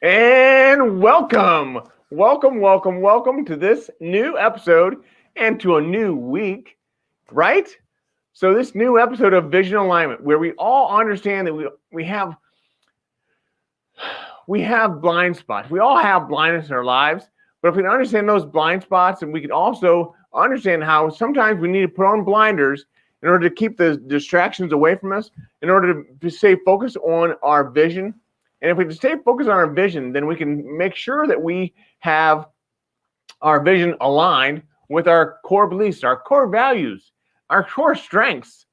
And welcome to this new episode and to a new week, right? So this new episode of Vision Alignment, where we all understand that we have blind spots. We all have blindness in our lives, but if we can understand those blind spots, and we can also understand how sometimes we need to put on blinders in order to keep the distractions away from us, in order to stay focused on our vision. And if we stay focused on our vision, then we can make sure that we have our vision aligned with our core beliefs, our core values, our core strengths.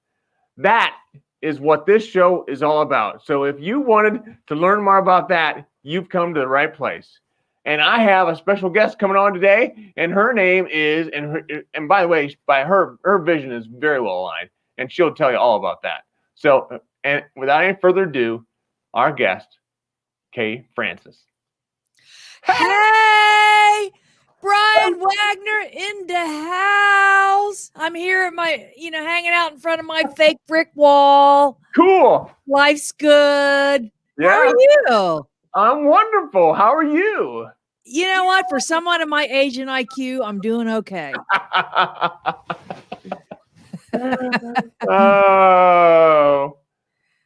That is what this show is all about. So if you wanted to learn more about that, you've come to the right place. And I have a special guest coming on today, and her name is, and by the way, her vision is very well aligned, and she'll tell you all about that. So, and without any further ado, our guest, Kay Francis. Hey, Brian Wagner in the house. I'm here at my, hanging out in front of my fake brick wall. Cool. Life's good. Yeah. How are you? I'm wonderful. How are you? You know what? For someone of my age and IQ, I'm doing okay. Oh.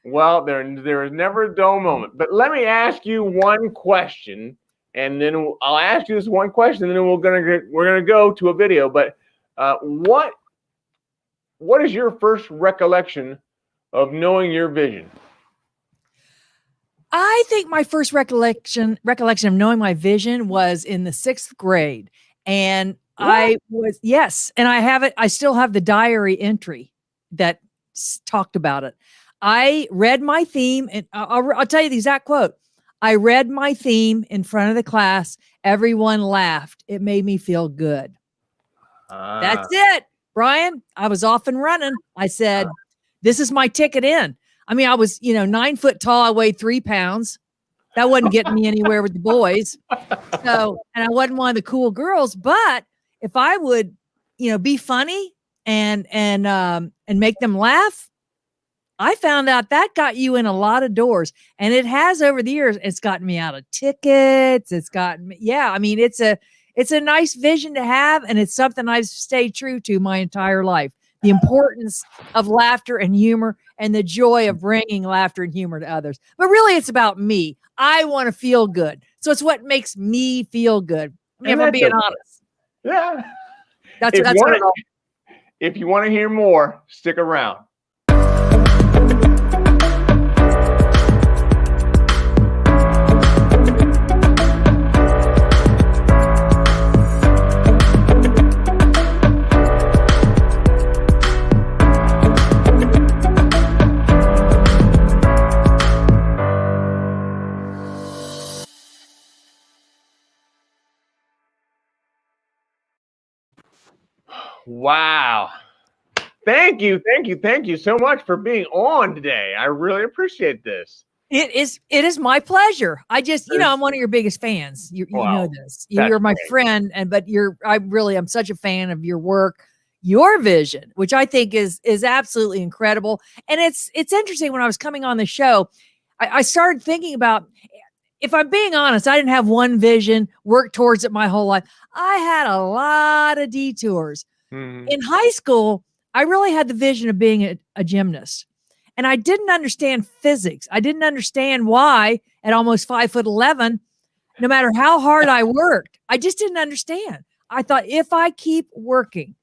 Well, there is never a dull moment. But let me ask you one question, and then I'll ask you this one question, and then we're gonna go to a video. But what is your first recollection of knowing your vision? I think my first recollection of knowing my vision was in the 6th grade, and what? And I have it. I still have the diary entry that talked about it. I read my theme, and I'll tell you the exact quote. I read my theme in front of the class. Everyone laughed. It made me feel good. That's it, Brian. I was off and running. I said, this is my ticket in. I mean, I was, 9 foot tall. I weighed 3 pounds. That wasn't getting me anywhere with the boys. So, and I wasn't one of the cool girls, but if I would, be funny and make them laugh, I found out that got you in a lot of doors, and it has over the years. It's gotten me out of tickets. It's gotten me, it's a nice vision to have, and it's something I've stayed true to my entire life. The importance of laughter and humor, and the joy of bringing laughter and humor to others. But really, it's about me. I want to feel good, so it's what makes me feel good. If I'm being honest, yeah, that's what. If you want to hear more, stick around. Wow. Thank you so much for being on today. I really appreciate this. It is my pleasure. I just, I'm one of your biggest fans. You know this. You're my friend, but I'm such a fan of your work, your vision, which I think is absolutely incredible. And it's interesting. When I was coming on the show, I started thinking about, if I'm being honest, I didn't have one vision, work towards it my whole life. I had a lot of detours. In high school, I really had the vision of being a gymnast, and I didn't understand physics. I didn't understand why at almost 5'11", no matter how hard I worked, I just didn't understand. I thought, if I keep working,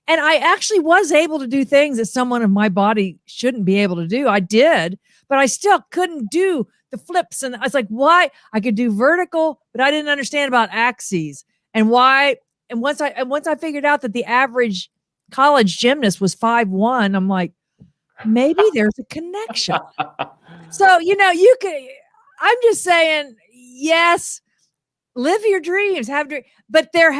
and I actually was able to do things that someone of my body shouldn't be able to do. I did, but I still couldn't do the flips. And I was like, why? I could do vertical, but I didn't understand about axes and why. And once I figured out that the average college gymnast was 5'1", I'm like, maybe there's a connection. So, you could, I'm just saying, yes, live your dreams, have dreams, but there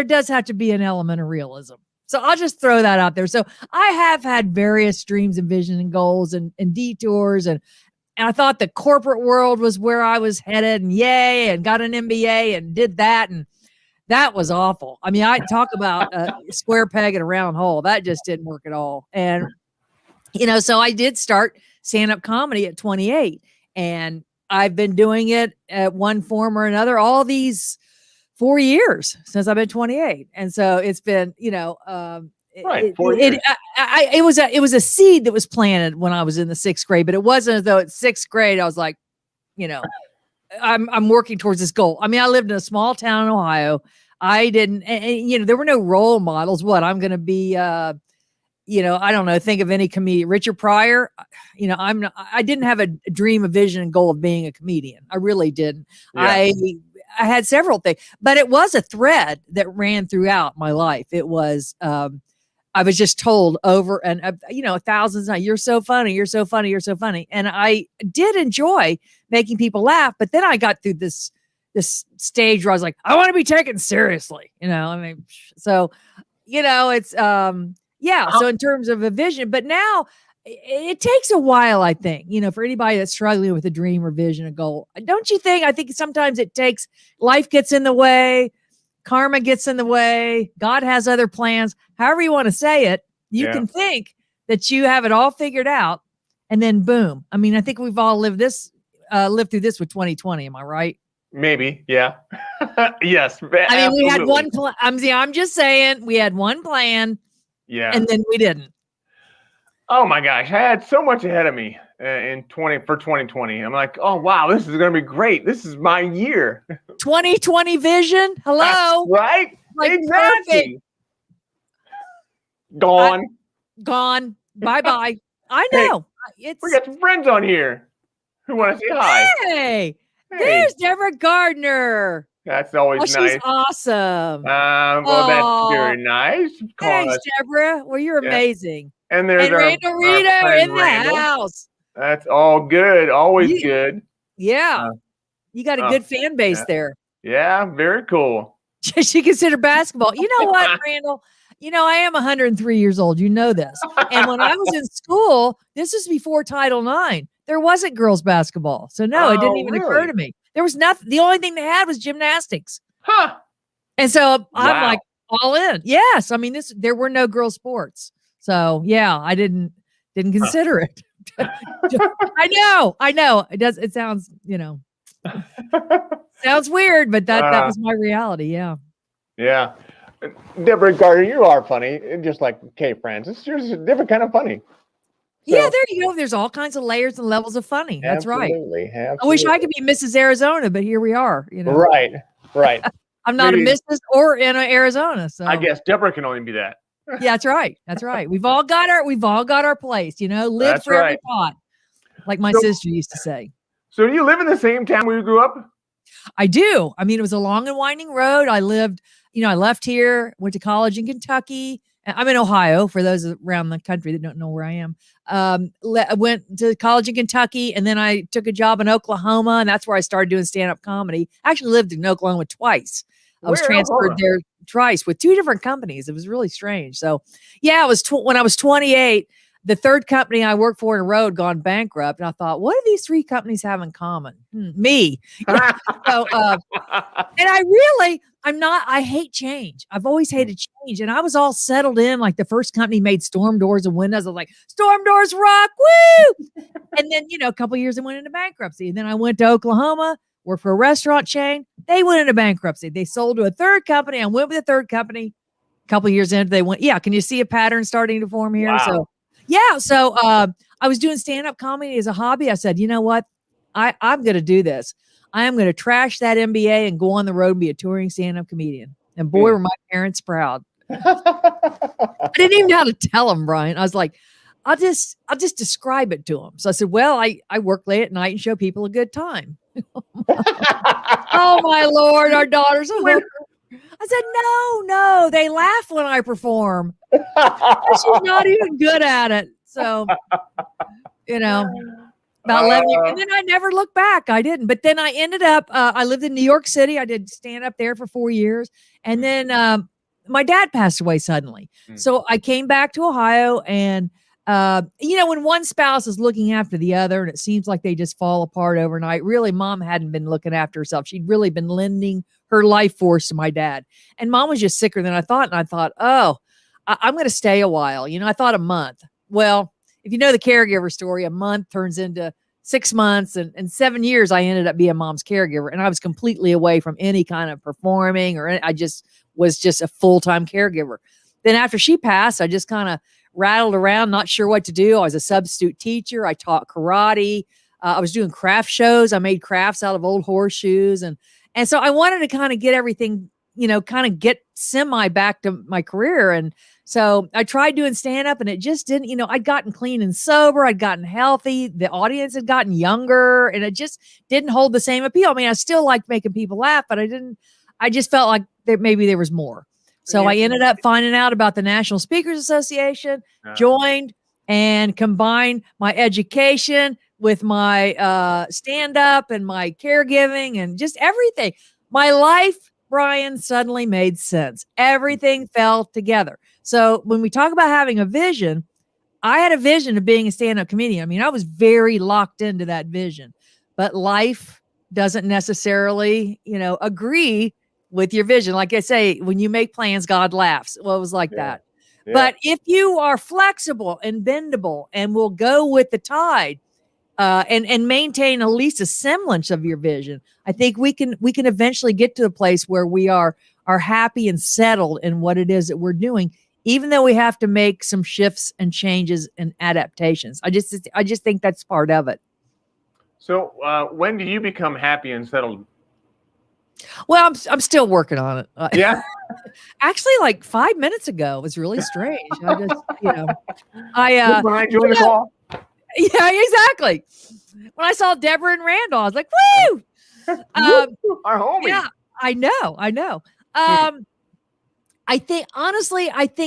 does have to be an element of realism. So I'll just throw that out there. So I have had various dreams and visions and goals and detours, and I thought the corporate world was where I was headed, and yay, and got an MBA and did that. And that was awful. I mean, I talk about a square peg in a round hole. That just didn't work at all. And, so I did start stand-up comedy at 28. And I've been doing it at one form or another all these 4 years since I've been 28. And so it's been, right. 4 years. It was a seed that was planted when I was in the 6th grade, but it wasn't as though at 6th grade, I was like, I'm working towards this goal. I mean, I lived in a small town in Ohio. I didn't, there were no role models. What I'm going to be, I don't know, think of any comedian. Richard Pryor, I didn't have a dream, a vision, and goal of being a comedian. I really didn't. Yeah. I had several things, but it was a thread that ran throughout my life. It was, I was just told over and, thousands of times, you're so funny, you're so funny, you're so funny. And I did enjoy making people laugh. But then I got through this stage where I was like, I want to be taken seriously, so, it's, so in terms of a vision, but now it takes a while, I think, for anybody that's struggling with a dream or vision, a goal. Don't you think? I think sometimes life gets in the way, karma gets in the way, God has other plans, however you want to say it. You can think that you have it all figured out, and then boom. I mean, I think we've all lived through this with 2020. Am I right? Maybe. Yeah. Yes. I mean, we had one plan. I'm just saying we had one plan. Yeah. And then we didn't. Oh my gosh. I had so much ahead of me for 2020. I'm like, oh wow, this is going to be great. This is my year. 2020 vision. Hello. Right? Like exactly. Gone. Gone. Bye-bye. I know. Hey, we got some friends on here who want to say hi. Hey. There's Deborah Gardner. That's always nice. She's awesome. Well, that's very nice. Thanks, Deborah. Well, you're amazing. And there's Randall Rito in the house. That's all good. Always good. Yeah. You got a good fan base there. Yeah, very cool. She considered basketball. You know what, Randall? I am 103 years old. You know this. And when I was in school, this was before Title IX. There wasn't girls basketball. So no, it didn't even occur to me. There was nothing. The only thing they had was gymnastics. Huh. And so I'm like all in. Yes. I mean, there were no girl sports. So yeah, I didn't consider it. I know. It sounds, sounds weird, but that was my reality. Yeah. Yeah. Deborah Gardner, you are funny. Just like Kay Francis. You're just a different kind of funny. So, yeah, there you go. There's all kinds of layers and levels of funny. That's right. Absolutely. I wish I could be Mrs. Arizona, but here we are. Right. I'm not a Mrs. or in Arizona. So I guess Deborah can only be that. Yeah, that's right. That's right. We've all got our place. Live that's for every pot, like my sister used to say. So you live in the same town where you grew up? I do. I mean, it was a long and winding road. I lived. I left here, went to college in Kentucky. I'm in Ohio, for those around the country that don't know where I am. Went to college in Kentucky, and then I took a job in Oklahoma, and that's where I started doing stand-up comedy. I actually lived in Oklahoma twice. I was transferred there twice with 2 different companies. It was really strange. So, yeah, it was when I was 28, the third company I worked for in a row had gone bankrupt, and I thought, what do these 3 companies have in common? Me. Yeah. So, and I hate change. I've always hated change. And I was all settled in. Like the first company made storm doors and windows. I was like, storm doors rock. Woo. And then, a couple of years I went into bankruptcy. And then I went to Oklahoma, worked for a restaurant chain. They went into bankruptcy. They sold to a third company. I went with a third company. A couple of years into, they went, can you see a pattern starting to form here? Wow. So, I was doing stand-up comedy as a hobby. I said, you know what? I'm going to do this. I am going to trash that MBA and go on the road and be a touring stand-up comedian. And boy, were my parents proud. I didn't even know how to tell them, Brian. I was like, I'll just describe it to them. So I said, well, I work late at night and show people a good time. Oh my Lord, our daughters. I said, no, they laugh when I perform. She's not even good at it. So, about 11 years. And then I never looked back. I didn't. But then I ended up, I lived in New York City. I did stand up there for 4 years. And then my dad passed away suddenly. So I came back to Ohio. And, when one spouse is looking after the other and it seems like they just fall apart overnight, really, Mom hadn't been looking after herself. She'd really been lending her life force to my dad. And Mom was just sicker than I thought. And I thought, I'm going to stay a while. I thought a month. Well, if you know the caregiver story, a month turns into 6 months and 7 years, I ended up being mom's caregiver, and I was completely away from any kind of performing I just was just a full-time caregiver. Then after she passed, I just kind of rattled around, not sure what to do. I was a substitute teacher. I taught karate. I was doing craft shows. I made crafts out of old horseshoes. And so I wanted to kind of get everything, kind of get semi back to my career. And so I tried doing stand up and it just didn't, I'd gotten clean and sober. I'd gotten healthy. The audience had gotten younger and it just didn't hold the same appeal. I mean, I still liked making people laugh, but I just felt like maybe there was more. So I ended up finding out about the National Speakers Association, joined and combined my education with my stand-up and my caregiving and just everything. My life, Brian, suddenly made sense. Everything fell together. So when we talk about having a vision, I had a vision of being a stand-up comedian. I mean, I was very locked into that vision, but life doesn't necessarily, agree with your vision. Like I say, when you make plans, God laughs. Well, it was like that. Yeah. But if you are flexible and bendable and will go with the tide and maintain at least a semblance of your vision, I think we can eventually get to a place where we are happy and settled in what it is that we're doing, even though we have to make some shifts and changes and adaptations. I just think that's part of it. So when do you become happy and settled? Well, I'm still working on it. Yeah. Actually, like 5 minutes ago, it was really strange. I just, when I joined the call. Yeah, exactly. When I saw Deborah and Randall, I was like, woo! Our homie. Yeah, I know. I think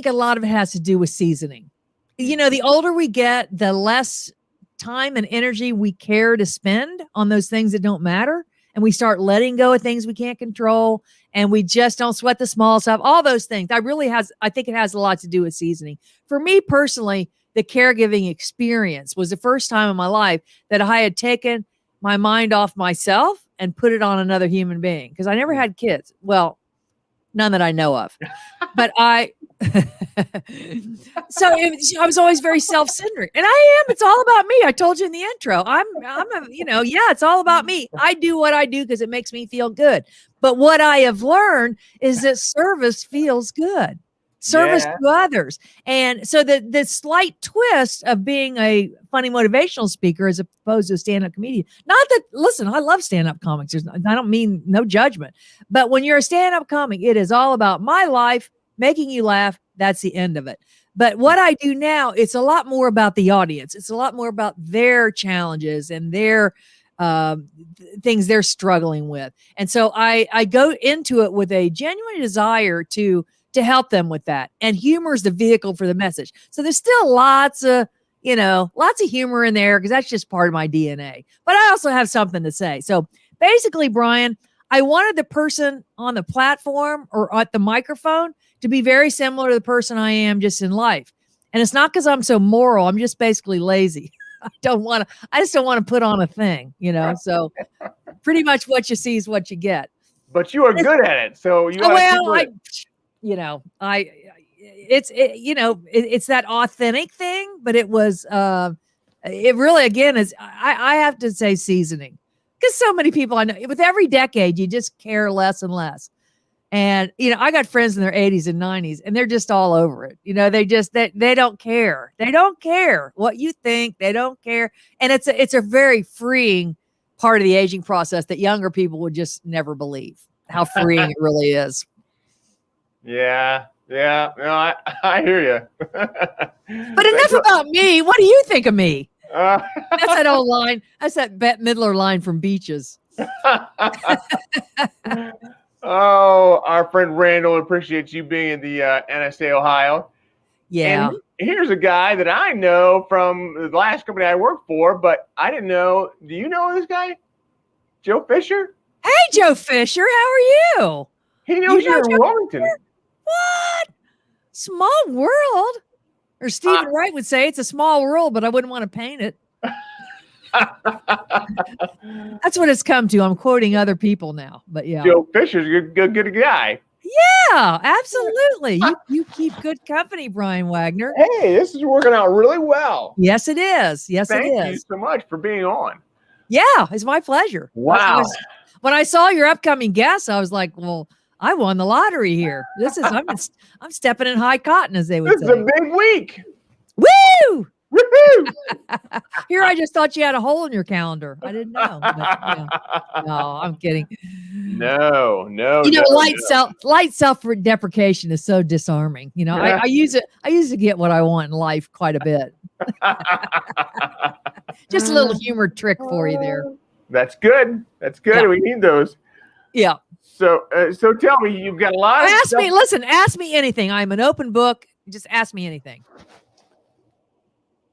a lot of it has to do with seasoning. The older we get, the less time and energy we care to spend on those things that don't matter. And we start letting go of things we can't control, and we just don't sweat the small stuff, all those things. I think it has a lot to do with seasoning. For me personally, the caregiving experience was the first time in my life that I had taken my mind off myself and put it on another human being, because I never had kids. Well, none that I know of, but so I was always very self-centered, and I am. It's all about me. I told you in the intro. It's all about me. I do what I do because it makes me feel good. But what I have learned is that service feels good. Service to others. And so the slight twist of being a funny motivational speaker as opposed to a stand-up comedian, listen, I love stand-up comics. I don't mean no judgment, but when you're a stand-up comic, it is all about my life, making you laugh. That's the end of it. But what I do now, it's a lot more about the audience. It's a lot more about their challenges and their things they're struggling with. And so I go into it with a genuine desire to help them with that. And humor is the vehicle for the message. So there's still lots of humor in there because that's just part of my DNA. But I also have something to say. So basically, Brian, I wanted the person on the platform or at the microphone to be very similar to the person I am just in life. And it's not because I'm so moral. I'm just basically lazy. I just don't want to put on a thing, so pretty much what you see is what you get. But you are good at it. So it's that authentic thing, but it was, it really, again, is, I have to say seasoning, because so many people I know with every decade, you just care less and less. And, I got friends in their 80s and 90s and they're just all over it. They don't care. They don't care what you think. They don't care. And it's a very freeing part of the aging process that younger people would just never believe how freeing it really is. Yeah. No, I hear you. But enough about me. What do you think of me? That's that old line. That's that Bette Midler line from Beaches. Oh, our friend Randall appreciates you being in the NSA Ohio. Yeah. And here's a guy that I know from the last company I worked for, but I didn't know. Do you know this guy? Joe Fisher? Hey, Joe Fisher. How are you? He knows you're in Wilmington. What? Small world? Or Stephen Wright would say it's a small world, but I wouldn't want to paint it. That's what it's come to. I'm quoting other people now, but yeah. Joe Fisher's a good guy. Yeah, absolutely. You keep good company, Brian Wagner. Hey, this is working out really well. Yes, it is. Yes, it is. Thank you so much for being on. Yeah, it's my pleasure. Wow. When I saw your upcoming guest, I was like, well, I won the lottery here. I'm stepping in high cotton, as they would say. This is a big week. Woo! Woohoo! Here, I just thought you had a hole in your calendar. I didn't know. But, yeah. No, I'm kidding. No. Light self-deprecation is so disarming. I use it. I use it to get what I want in life quite a bit. Just a little humor trick for you there. That's good. That's good. Yeah. We need those. Yeah. So tell me, you've got a lot of stuff. Ask me anything. I'm an open book. Just ask me anything.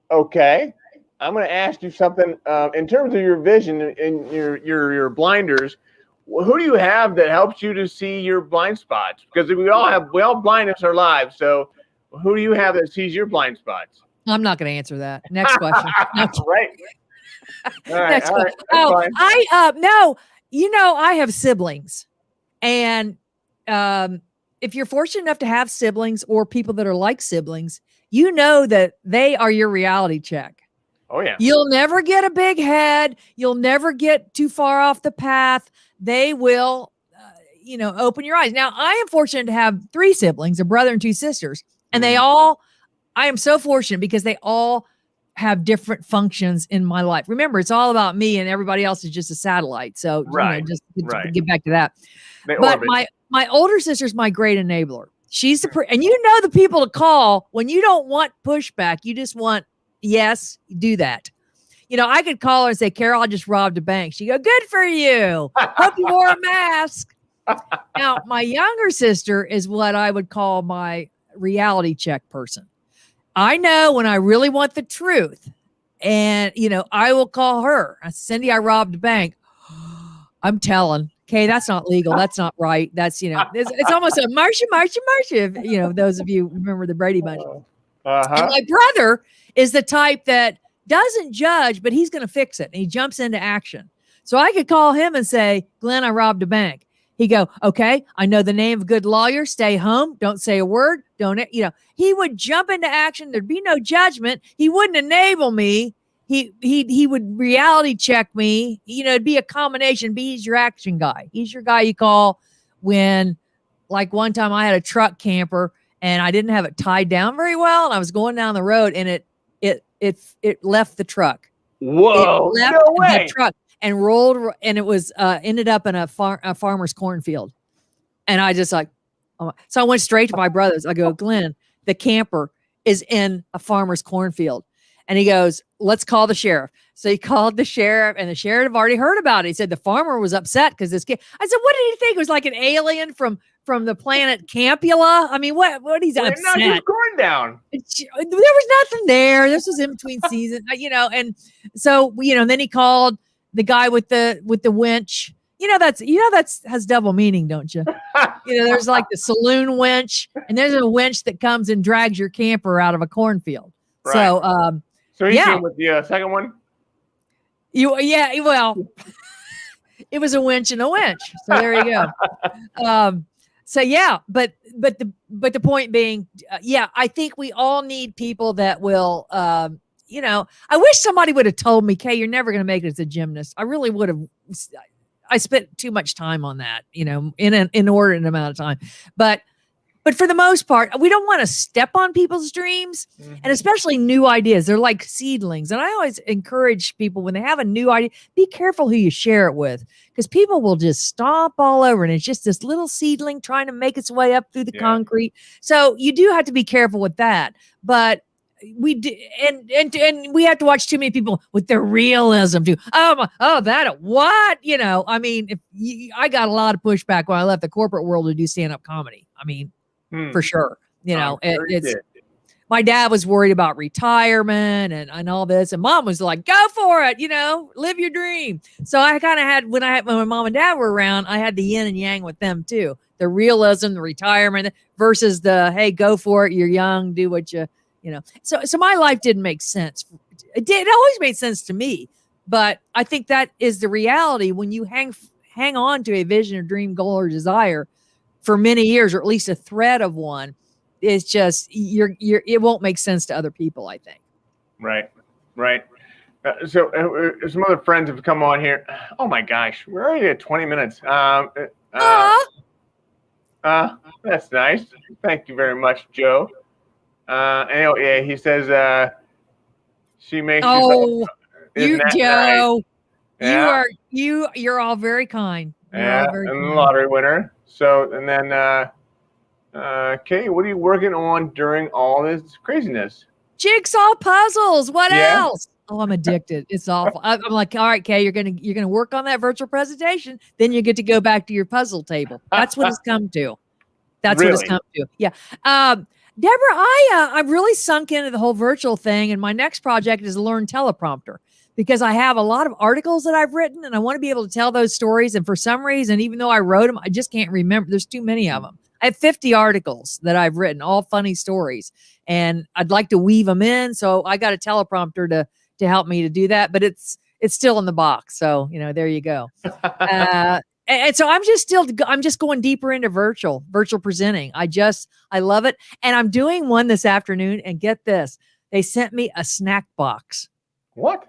Okay. I'm going to ask you something in terms of your vision and your blinders. Who do you have that helps you to see your blind spots? Because we all blindness our lives. So who do you have that sees your blind spots? I'm not going to answer that. Next question. Right. All right. Next question. I have siblings, and if you're fortunate enough to have siblings or people that are like siblings, you know that they are your reality check. Oh, yeah. You'll never get a big head. You'll never get too far off the path. They will, open your eyes. Now, I am fortunate to have 3 siblings, a brother and 2 sisters, and I am so fortunate because they all have different functions in my life. Remember, it's all about me, and everybody else is just a satellite. So, get back to that. But my older sister's my great enabler. She's and the people to call when you don't want pushback. You just want, yes, do that. I could call her and say, Carol, I just robbed a bank. She'd go, good for you. Hope you wore a mask. Now, my younger sister is what I would call my reality check person. I know when I really want the truth. And, I will call her. Cindy, I robbed a bank. I'm telling. Okay, that's not legal. That's not right. That's, it's almost a Marcia. If, those of you remember the Brady Bunch. And my brother is the type that doesn't judge, but he's going to fix it. And he jumps into action. So I could call him and say, Glenn, I robbed a bank. He'd go, okay, I know the name of a good lawyer. Stay home. Don't say a word. He would jump into action. There'd be no judgment. He wouldn't enable me. He would reality check me. It'd be a combination. He's your action guy. He's your guy you call when, like one time I had a truck camper and I didn't have it tied down very well. And I was going down the road and it left the truck. Whoa, it left no way. The truck and rolled, and it was ended up in a farmer's cornfield. And I just so I went straight to my brothers. I go, Glenn, the camper is in a farmer's cornfield. And he goes, let's call the sheriff. So he called the sheriff, and the sheriff had already heard about it. He said the farmer was upset because this kid. I said, what did he think? It was like an alien from the planet Campula. I mean, what he's upset? Now she's going down. There was nothing there. This was in between seasons, and so then he called the guy with the winch. That's has double meaning, don't you? There's like the saloon winch, and there's a winch that comes and drags your camper out of a cornfield. Right. So he came with the second one? Well, it was a winch and a winch. So there you go. But the point being, I think we all need people that will, I wish somebody would have told me, Kay, you're never going to make it as a gymnast. I really would have. I spent too much time on that, in an inordinate amount of time, but for the most part, we don't want to step on people's dreams, and especially new ideas. They're like seedlings. And I always encourage people when they have a new idea, be careful who you share it with, because people will just stomp all over. And it's just this little seedling trying to make its way up through the concrete. So you do have to be careful with that. But we do, and we have to watch too many people with their realism too. I got a lot of pushback when I left the corporate world to do stand-up comedy. I mean, for sure. My dad was worried about retirement and all this, and mom was like, go for it, live your dream. So I kind of had, when my mom and dad were around, I had the yin and yang with them too. The realism, the retirement versus the, hey, go for it. You're young, do what you So my life didn't make sense. It always made sense to me, but I think that is the reality when you hang on to a vision or dream, goal, or desire. for many years, or at least a thread of one, is just it won't make sense to other people, I think. Right. So some other friends have come on here. Oh my gosh, we're already at 20 minutes. That's nice. Thank you very much, Joe. And he says she makes. Oh, you, Joe. Nice? Yeah. You're all very kind. And the lottery winner. So, and then, Kay, what are you working on during all this craziness? Jigsaw puzzles. What else? Oh, I'm addicted. It's awful. I'm like, all right, Kay, you're gonna work on that virtual presentation. Then you get to go back to your puzzle table. That's what it's come to. That's what it's come to. Yeah. Deborah, I'm really sunk into the whole virtual thing, and my next project is learn teleprompter, because I have a lot of articles that I've written, and I want to be able to tell those stories. And for some reason, even though I wrote them, I just can't remember. There's too many of them. I have 50 articles that I've written, all funny stories, and I'd like to weave them in. So I got a teleprompter to help me to do that, but it's still in the box. So, there you go. And so I'm just going deeper into virtual presenting. I love it. And I'm doing one this afternoon, and get this, they sent me a snack box. What?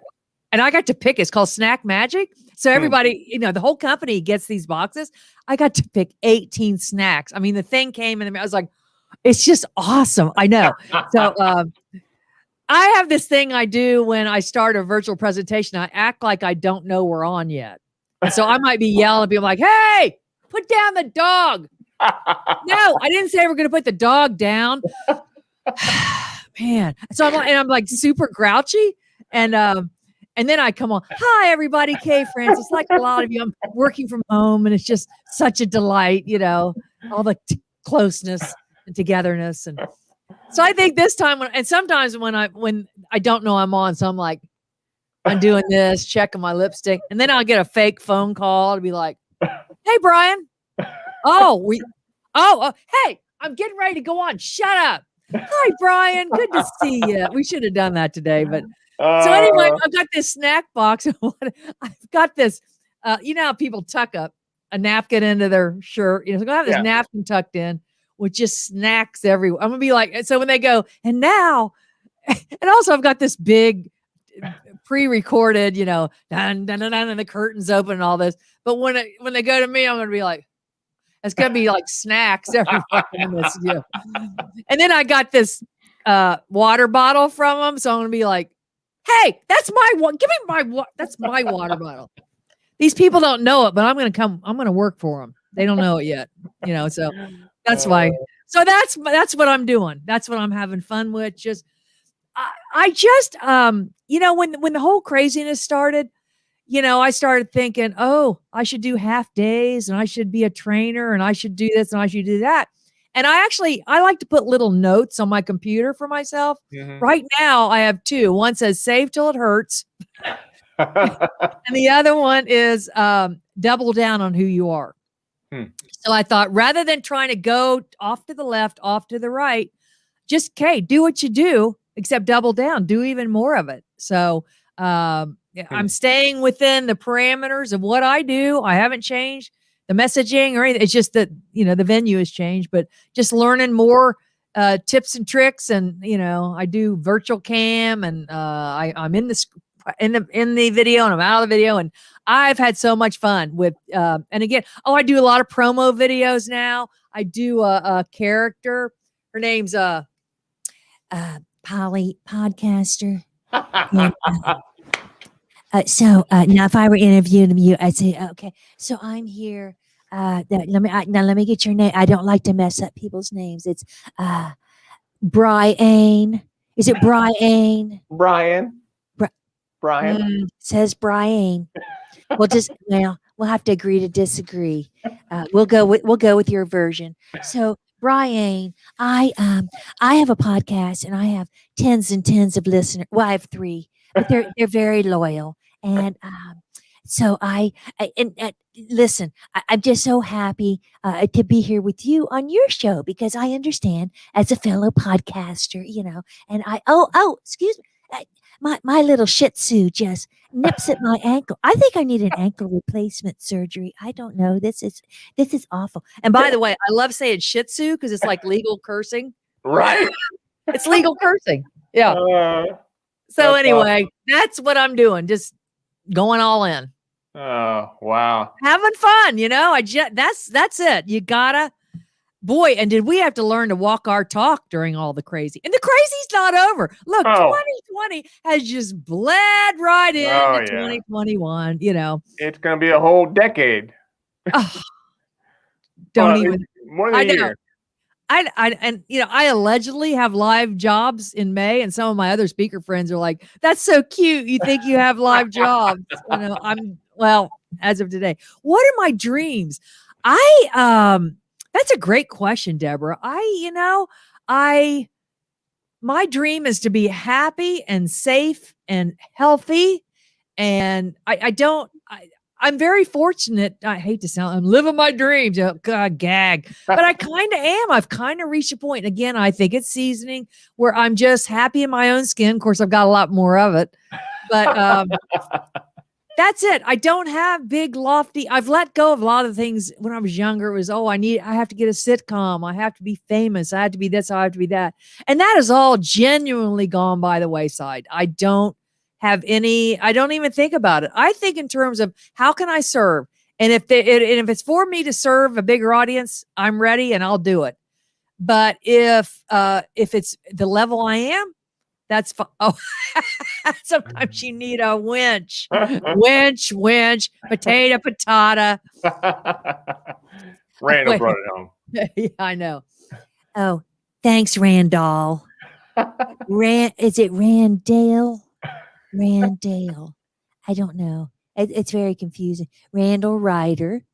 And I got to pick. It's called Snack Magic. So everybody, the whole company gets these boxes. I got to pick 18 snacks. I mean, the thing came and I was like, it's just awesome. I know. So I have this thing I do when I start a virtual presentation. I act like I don't know we're on yet. And so I might be yelling at people like, hey, put down the dog. No, I didn't say we're going to put the dog down. Man. So I'm like super grouchy. And then I come on, hi, everybody, Kay Francis. Like a lot of you, I'm working from home, and it's just such a delight, all the closeness and togetherness. And so I think this time, sometimes when I don't know I'm on, so I'm like, I'm doing this, checking my lipstick, and then I'll get a fake phone call to be like, hey, Brian. Hey, I'm getting ready to go on. Shut up. Hi, Brian. Good to see you. We should have done that today, but. So anyway, I've got this snack box. I've got this, how people tuck up a napkin into their shirt. So I have this napkin tucked in with just snacks everywhere. I'm going to be like, so when they go, and now, and also I've got this big pre-recorded, dun, dun, dun, dun, and the curtains open and all this. But when they go to me, I'm going to be like, it's going to be like snacks everywhere in this. And then I got this water bottle from them. So I'm going to be like, hey, that's my one. Give me that's my water bottle. These people don't know it, but I'm going to work for them. They don't know it yet, so that's why. So that's what I'm doing. That's what I'm having fun with. When the whole craziness started, I started thinking, oh, I should do half days, and I should be a trainer, and I should do this, and I should do that. And I like to put little notes on my computer for myself. Mm-hmm. Right now, I have two. One says "Save till it hurts," and the other one is "Double down on who you are." So I thought, rather than trying to go off to the left, off to the right, just do what you do, except double down, do even more of it. So I'm staying within the parameters of what I do. I haven't changed the messaging or anything. It's just that, the venue has changed, but just learning more tips and tricks. And, I do virtual cam, and I'm in the video, and I'm out of the video. And I've had so much fun with, and again, I do a lot of promo videos now. I do a character. Her name's Polly Podcaster. So now if I were interviewing you, I'd say, okay, so I'm here. Let me get your name. I don't like to mess up people's names. It's Brian. Is it Brian? Brian. Brian. Says Brian. We'll have to agree to disagree. We'll go with your version. So Brian, I have a podcast, and I have tens and tens of listeners. Well, I have 3, but they're very loyal. And so listen, I'm just so happy to be here with you on your show, because I understand as a fellow podcaster, and excuse me, my little Shih Tzu just nips at my ankle. I think I need an ankle replacement surgery. I don't know. This is awful. And by the way, I love saying Shih Tzu because it's like legal cursing. Right. It's legal cursing. Yeah. So anyway, that's what I'm doing. Just going all in. Oh, wow. Having fun, that's it. You gotta, boy, and did we have to learn to walk our talk during all the crazy. And the crazy's not over. Look, 2020 has just bled right into 2021, It's going to be a whole decade. Oh, don't even. More than a year. I allegedly have live jobs in May, and some of my other speaker friends are like, "That's so cute. You think you have live jobs?" Well, as of today, what are my dreams? That's a great question, Deborah. My dream is to be happy and safe and healthy, and I'm very fortunate. I hate to sound, I'm living my dreams. Oh, God, gag. But I kind of am. I've kind of reached a point. And again, I think it's seasoning where I'm just happy in my own skin. Of course, I've got a lot more of it. But that's it. I don't have big, lofty. I've let go of a lot of things when I was younger. It was, I have to get a sitcom. I have to be famous. I have to be this. I have to be that. And that is all genuinely gone by the wayside. I don't have any, I don't even think about it. I think in terms of how can I serve? And if it's for me to serve a bigger audience, I'm ready and I'll do it. But if it's the level I am, that's fine. Oh, sometimes you need a winch, potato, patata. Randall brought it home. Yeah, I know. Oh, thanks, Randall. Is it Randale? Randale. I don't know. It's very confusing. Randall Ryder.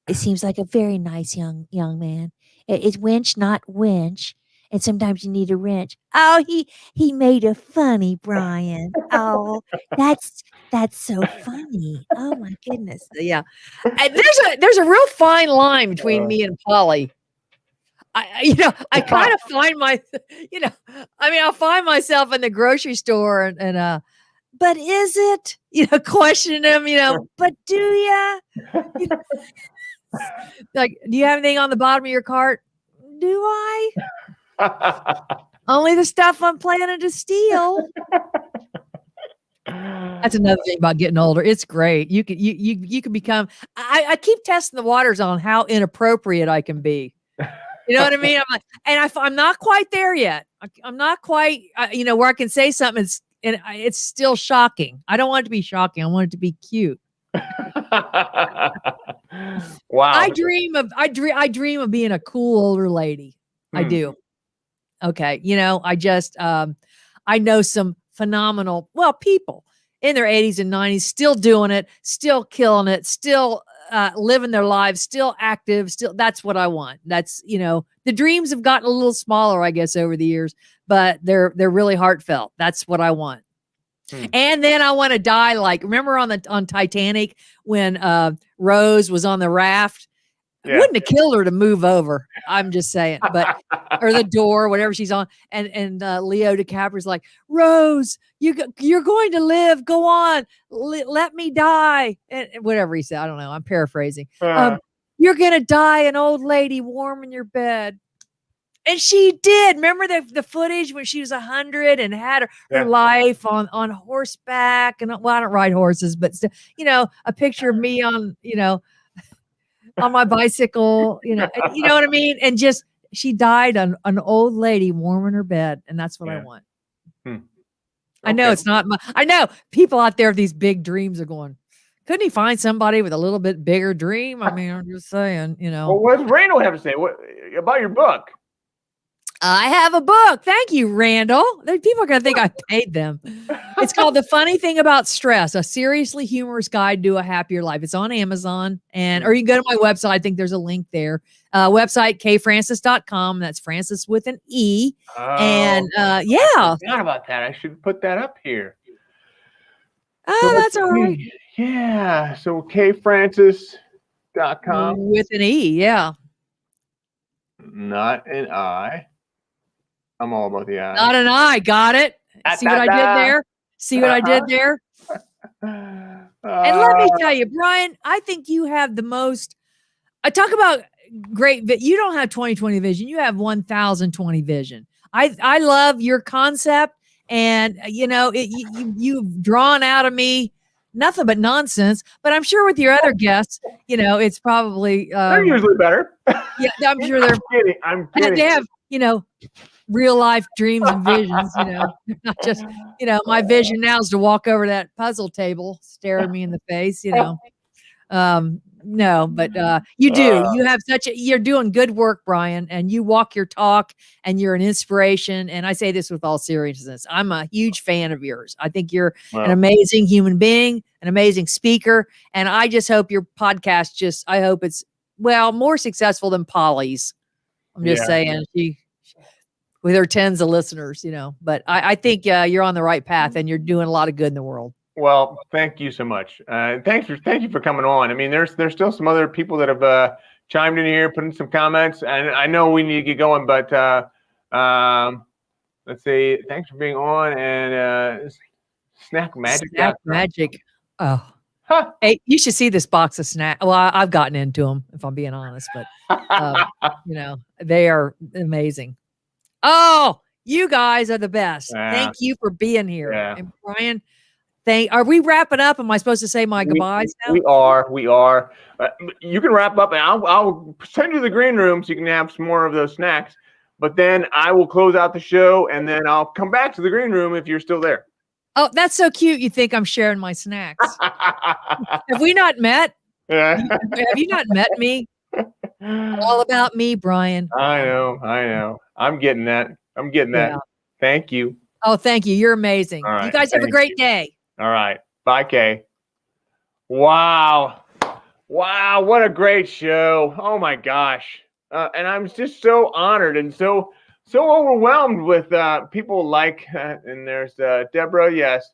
It seems like a very nice young man. It's winch, not winch. And sometimes you need a wrench. Oh, he made a funny, Brian. Oh, that's so funny. Oh my goodness. Yeah. And there's a real fine line between me and Polly. I kind of find I'll find myself in the grocery store and but is it, questioning him, but do ya? Like, do you have anything on the bottom of your cart? Do I? Only the stuff I'm planning to steal. That's another thing about getting older. It's great. You can become, I keep testing the waters on how inappropriate I can be. You know what I mean? I'm not quite there yet. I'm not quite, where I can say something it's still shocking. I don't want it to be shocking. I want it to be cute. Wow. I dream of being a cool older lady. I do. Okay. I just, I know some phenomenal, people in their 80s and 90s, still doing it, still killing it, still living their lives, still active, that's what I want. That's, the dreams have gotten a little smaller, I guess, over the years, but they're really heartfelt. That's what I want. And then I want to die remember on Titanic when Rose was on the raft? Yeah. Wouldn't have killed her to move over. I'm just saying, but or the door, whatever she's on, and Leo DiCaprio's like, Rose, you're going to live. Go on, let me die, and whatever he said. I don't know. I'm paraphrasing. You're gonna die, an old lady, warm in your bed. And she did. Remember the footage when she was 100 and had her life on horseback, and I don't ride horses, but still, a picture of me on on my bicycle, you know what I mean? And just, she died an old lady warm in her bed. And that's what I want. Okay. I know it's not I know people out there with these big dreams are going, couldn't he find somebody with a little bit bigger dream? I mean, I'm just saying, Well, what does Randall have to say about your book? I have a book. Thank you, Randall. People are going to think I paid them. It's called The Funny Thing About Stress, a seriously humorous guide to a happier life. It's on Amazon, or you can go to my website. I think there's a link there. Website, kfrancis.com. That's Francis with an E. And yeah. I forgot about that. I should put that up here. Oh, that's all right. Yeah. So kfrancis.com. With an E, yeah. Not an I. I'm all about the I. Not an I. Got it. See what I did there? See what I did there? And let me tell you, Brian, I think you have the most. I talk about great. You don't have 20/20 vision. You have 1020 vision. I love your concept, and you've drawn out of me nothing but nonsense. But I'm sure with your other guests, it's probably they're usually better. Yeah, I'm sure they're. I'm kidding. They have real life dreams and visions. Not just my vision now is to walk over to that puzzle table, staring me in the face. No, but you do. You have you're doing good work, Brian, and you walk your talk, and you're an inspiration. And I say this with all seriousness. I'm a huge fan of yours. I think you're an amazing human being, an amazing speaker, and I just hope your podcast I hope it's more successful than Polly's. I'm just saying, she with her tens of listeners, but I think you're on the right path, and you're doing a lot of good in the world. Well, thank you so much. Thank you for coming on. I mean, there's still some other people that have chimed in here, put in some comments, and I know we need to get going, but let's see. Thanks for being on, and Snack Magic. Snack Magic. Oh, hey, you should see this box of snack. Well, I've gotten into them, if I'm being honest, but they are amazing. Oh, you guys are the best. Thank you for being here, and Brian. Are we wrapping up? Am I supposed to say my goodbyes now? We are. You can wrap up, and I'll send you the green room so you can have some more of those snacks. But then I will close out the show, and then I'll come back to the green room if you're still there. Oh, that's so cute. You think I'm sharing my snacks? Have we not met? Yeah. Have you not met me? All about me, Brian. I know. I'm getting that. Yeah. Thank you. Oh, thank you. You're amazing. Right, you guys have a great day. All right. Bye, Kay. Wow. What a great show. Oh my gosh. And I'm just so honored and so overwhelmed with people like, and there's Deborah. Yes,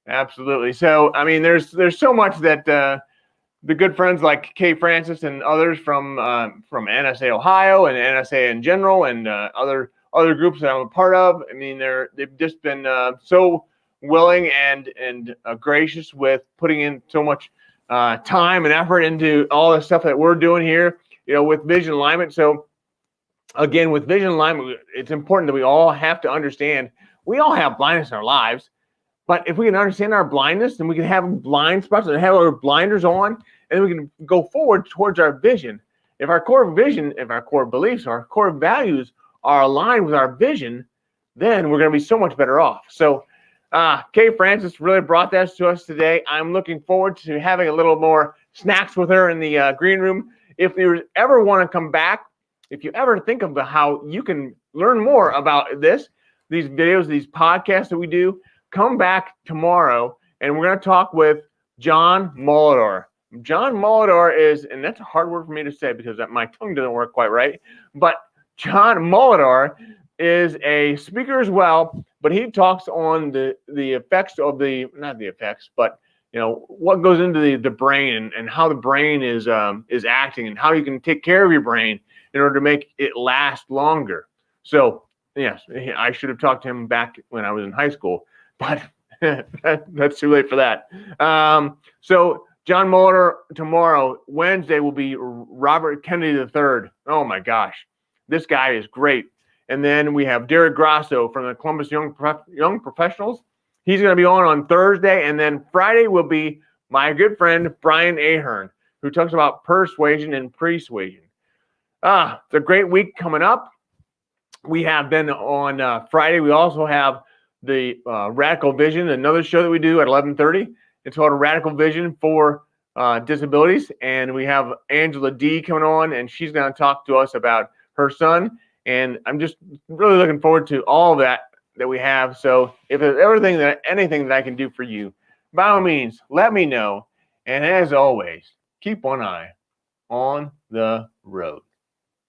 absolutely. So, I mean, there's so much that the good friends like Kay Francis and others from NSA Ohio and NSA in general, and other groups that I'm a part of. I mean, they've just been so willing and gracious with putting in so much time and effort into all the stuff that we're doing here, with vision alignment. So again, with vision alignment, it's important that we all have to understand we all have blindness in our lives. But if we can understand our blindness, then we can have blind spots and have our blinders on, and then we can go forward towards our vision. If our core vision, if our core beliefs, our core values are aligned with our vision, then we're going to be so much better off. So Kay Francis really brought that to us today. I'm looking forward to having a little more snacks with her in the green room. If you ever want to come back, if you ever think of how you can learn more about these videos, these podcasts that we do, come back tomorrow, and we're going to talk with John Molitor. John Molitor is, and that's a hard word for me to say because my tongue doesn't work quite right, but John Molitor is a speaker as well, but he talks on the effects of not the effects, but what goes into the brain and how the brain is acting, and how you can take care of your brain in order to make it last longer. So yes, I should have talked to him back when I was in high school, but that's too late for that. So John Molitor tomorrow. Wednesday will be Robert Kennedy III. Oh my gosh, this guy is great. And then we have Derek Grasso from the Columbus Young Professionals. He's going to be on Thursday. And then Friday will be my good friend, Brian Ahern, who talks about persuasion and persuasion. It's a great week coming up. We have then on Friday, we also have the Radical Vision, another show that we do at 11:30. It's called Radical Vision for Disabilities. And we have Angela D coming on, and she's going to talk to us about her son. And I'm just really looking forward to all that we have. So if there's anything that I can do for you, by all means, let me know. And as always, keep one eye on the road.